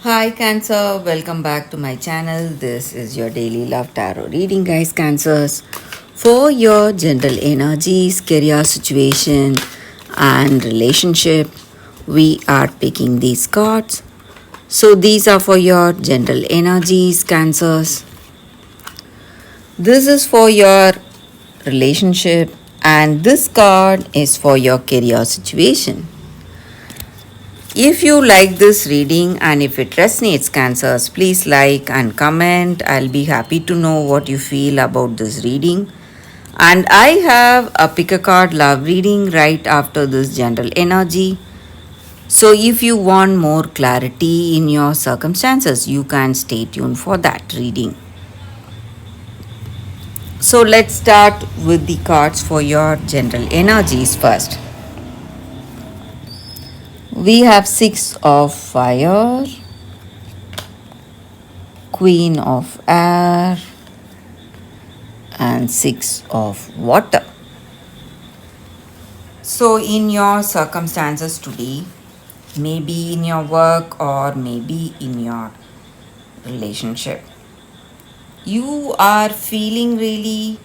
Hi Cancer, welcome back to my channel. This is your daily love tarot reading, guys. Cancers, for your general energies, career situation, and relationship. We are picking these cards. So, these are for your general energies, Cancers. This is for your relationship, and this card is for your career situation. If you like this reading and if it resonates, Cancers, please like and comment. I'll be happy to know what you feel about this reading. And I have a pick a card love reading right after this general energy. So if you want more clarity in your circumstances, you can stay tuned for that reading. So let's start with the cards for your general energies first. We have Six of Fire, Queen of Air, and Six of Water. So, in your circumstances today, maybe in your work or maybe in your relationship, you are feeling really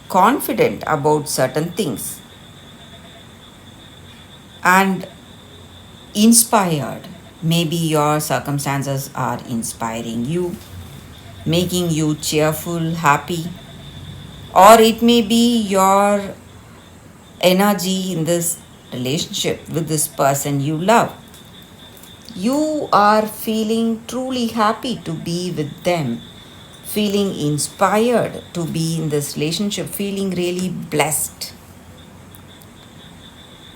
confident about certain things and inspired. Maybe your circumstances are inspiring you, making you cheerful, happy, or it may be your energy in this relationship with this person you love. You are feeling truly happy to be with them, feeling inspired to be in this relationship, feeling really blessed.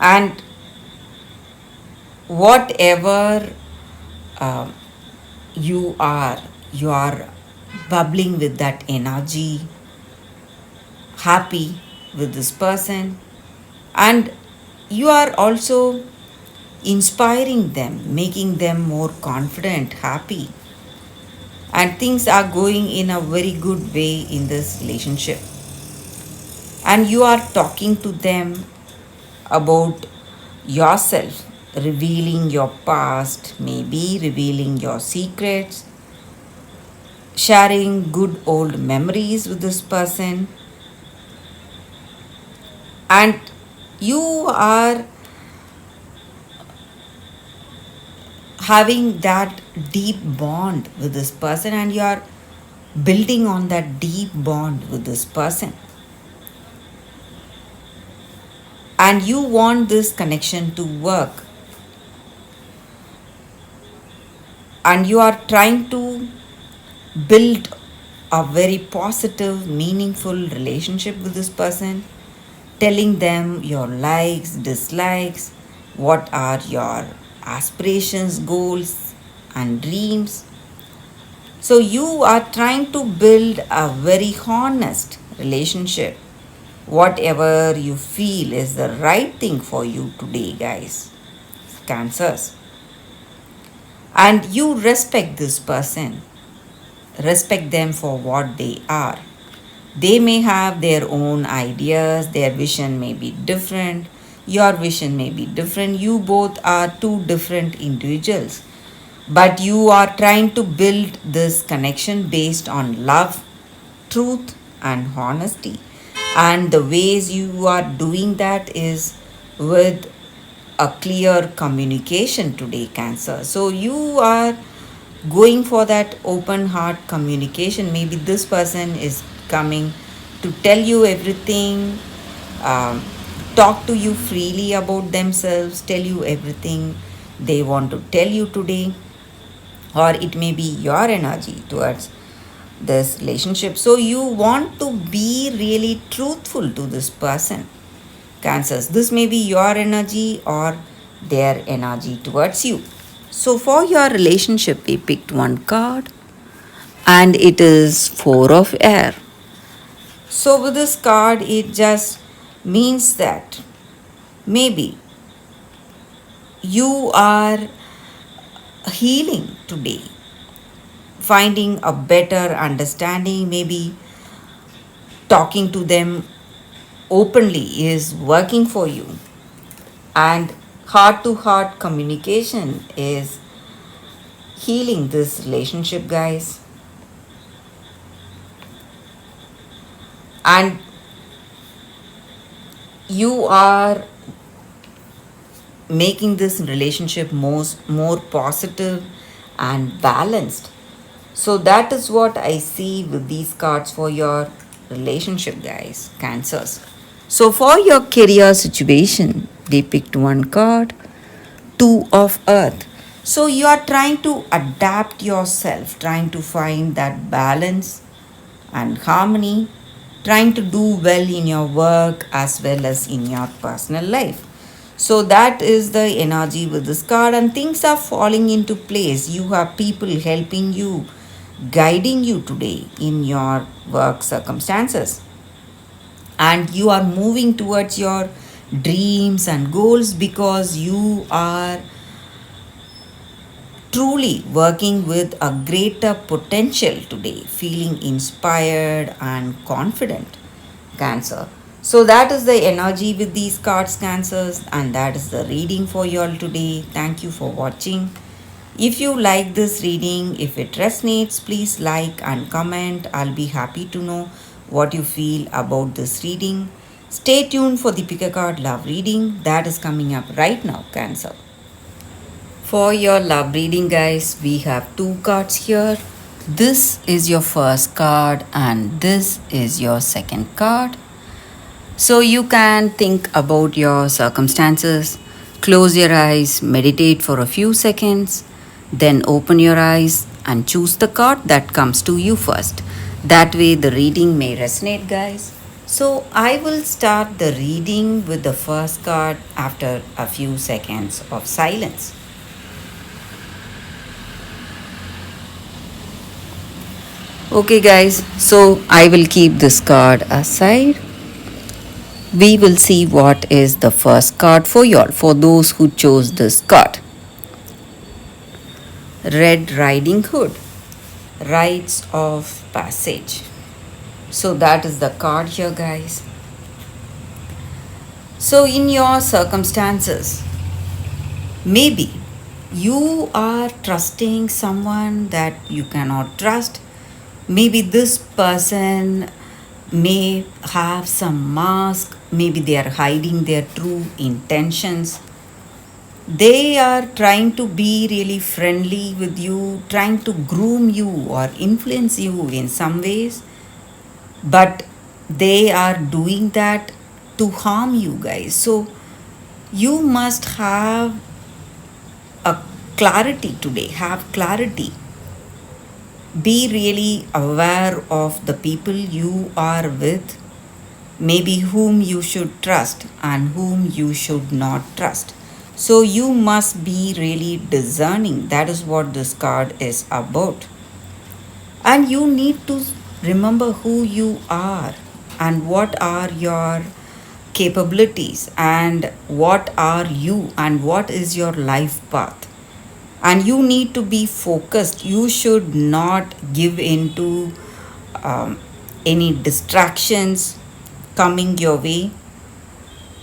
And whatever uh, you are bubbling with that energy, happy with this person, and you are also inspiring them, making them more confident, happy, and things are going in a very good way in this relationship. And you are talking to them about yourself, revealing your past, maybe revealing your secrets, sharing good old memories with this person, and you are having that deep bond with this person and you are building on that deep bond with this person, and you want this connection to work, and you are trying to build a very positive meaningful relationship with this person, telling them your likes, dislikes, what are your aspirations, goals, and dreams. So you are trying to build a very honest relationship. Whatever you feel is the right thing for you today, guys, Cancers. And you respect this person, respect them for what they are. They may have their own ideas, their vision may be different, your vision may be different. You both are two different individuals, but you are trying to build this connection based on love, truth, and honesty. And the ways you are doing that is with a clear communication today, Cancer. So you are going for that open heart communication. Maybe this person is coming to tell you everything, um, talk to you freely about themselves, tell you everything they want to tell you today, or it may be your energy towards this relationship. So you want to be really truthful to this person, Cancers. This may be your energy or their energy towards you. So for your relationship, we picked one card and it is Four of Air. So with this card, it just means that maybe you are healing today, finding a better understanding, maybe talking to them openly is working for you, and heart to heart communication is healing this relationship, guys. And you are making this relationship more positive and balanced. So that is what I see with these cards for your relationship, guys, cancers. So for your career situation, they picked one card, two of earth. So you are trying to adapt yourself, trying to find that balance and harmony, trying to do well in your work as well as in your personal life. So that is the energy with this card, and things are falling into place. You have people helping you, guiding you today in your work circumstances, and you are moving towards your dreams and goals because you are truly working with a greater potential today, feeling inspired and confident, Cancer. So, that is the energy with these cards, Cancers, and that is the reading for you all today. Thank you for watching. If you like this reading, if it resonates, please like and comment. I'll be happy to know what you feel about this reading. Stay tuned for the Pick a Card Love reading that is coming up right now, Cancer. For your love reading, guys, we have two cards here. This is your first card, and this is your second card. So you can think about your circumstances, close your eyes, meditate for a few seconds, then open your eyes and choose the card that comes to you first. That way, the reading may resonate, guys. So, I will start the reading with the first card after a few seconds of silence. Okay, guys, so I will keep this card aside. We will see what is the first card for y'all, for those who chose this card. Red Riding Hood, Rites of Passage. So that is the card here, guys. So in your circumstances, maybe you are trusting someone that you cannot trust. Maybe this person may have some mask, maybe they are hiding their true intentions. They are trying to be really friendly with you, trying to groom you or influence you in some ways, but they are doing that to harm you, guys. So you must have a clarity today, have clarity. Be really aware of the people you are with, maybe whom you should trust and whom you should not trust. So you must be really discerning. That is what this card is about. And you need to remember who you are and what are your capabilities and what are you and what is your life path. And you need to be focused. You should not give in to any distractions coming your way.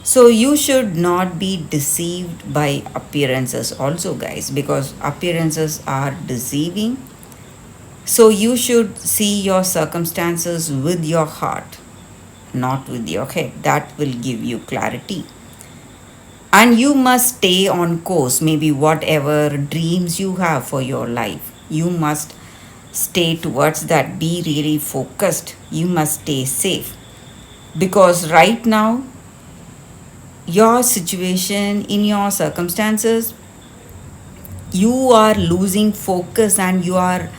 So you should not be deceived by appearances also, guys, because appearances are deceiving. So you should see your circumstances with your heart, not with your head. That will give you clarity. And you must stay on course, maybe whatever dreams you have for your life. You must stay towards that. Be really focused. You must stay safe. Because right now, your situation, in your circumstances, you are losing focus and you are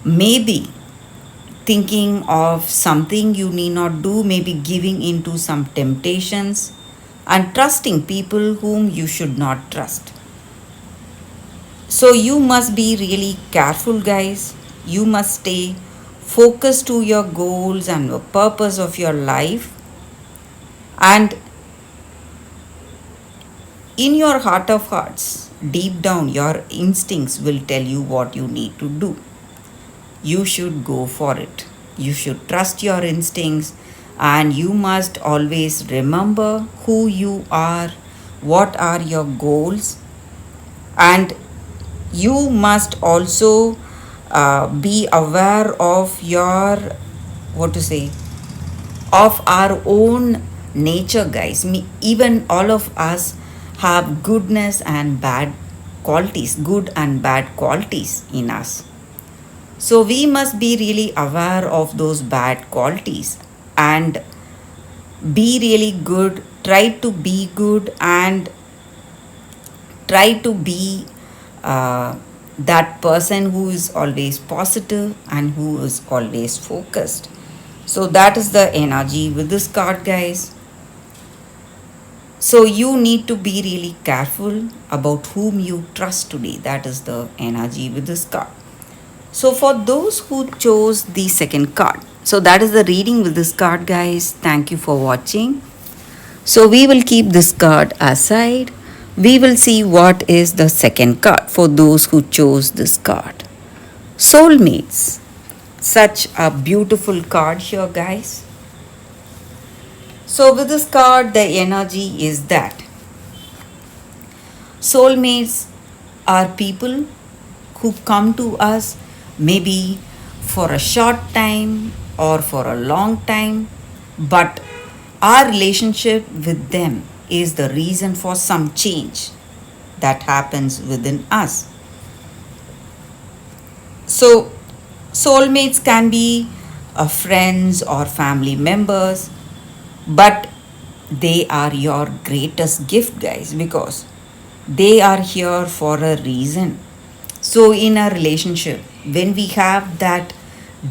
maybe thinking of something you need not do, maybe giving into some temptations and trusting people whom you should not trust. So you must be really careful, guys. You must stay focused to your goals and the purpose of your life. And in your heart of hearts, deep down, your instincts will tell you what you need to do. You should go for it. You should trust your instincts, and you must always remember who you are, what are your goals, and you must also be aware of your, what to say, of our own nature, guys. Even all of us have goodness and bad qualities, good and bad qualities in us. So we must be really aware of those bad qualities and be really good, try to be good, and try to be that person who is always positive and who is always focused. So that is the energy with this card, guys. So you need to be really careful about whom you trust today. That is the energy with this card. So for those who chose the second card, so that is the reading with this card, guys. Thank you for watching. So we will keep this card aside. We will see what is the second card for those who chose this card. Soulmates. Such a beautiful card here, guys. So with this card, the energy is that soulmates are people who come to us maybe for a short time or for a long time, but our relationship with them is the reason for some change that happens within us. So, soulmates can be friends or family members, but they are your greatest gift, guys, because they are here for a reason. So, in a relationship, when we have that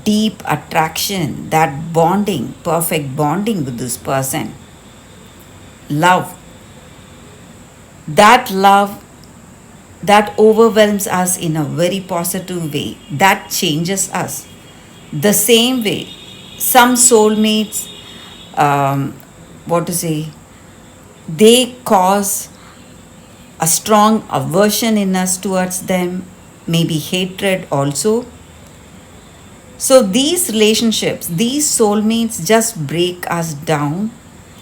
deep attraction, that bonding, perfect bonding with this person, love, that love that overwhelms us in a very positive way, that changes us. The same way, some soulmates, what to say, they cause a strong aversion in us towards them, maybe hatred also. So these relationships, these soulmates just break us down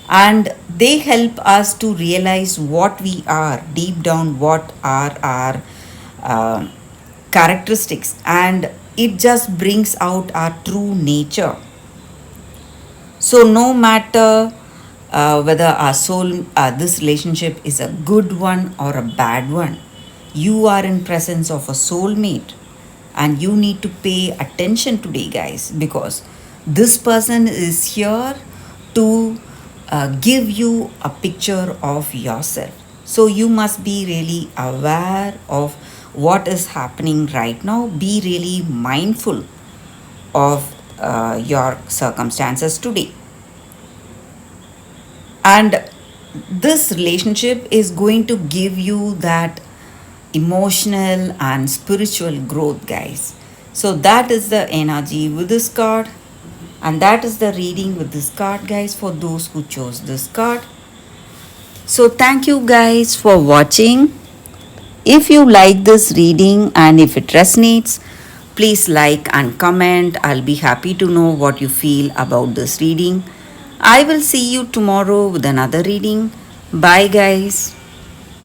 and they help us to realize what we are deep down, what are our uh, characteristics, and it just brings out our true nature. So no matter whether our soul, this relationship is a good one or a bad one, you are in presence of a soulmate, and you need to pay attention today, guys, because this person is here to give you a picture of yourself. So you must be really aware of what is happening right now. Be really mindful of your circumstances today. And this relationship is going to give you that emotional and spiritual growth, guys. So that is the energy with this card, and that is the reading with this card, guys, for those who chose this card. So thank you, guys, for watching. If you like this reading and if it resonates, please like and comment. I'll be happy to know what you feel about this reading. I will see you tomorrow with another reading. Bye, guys.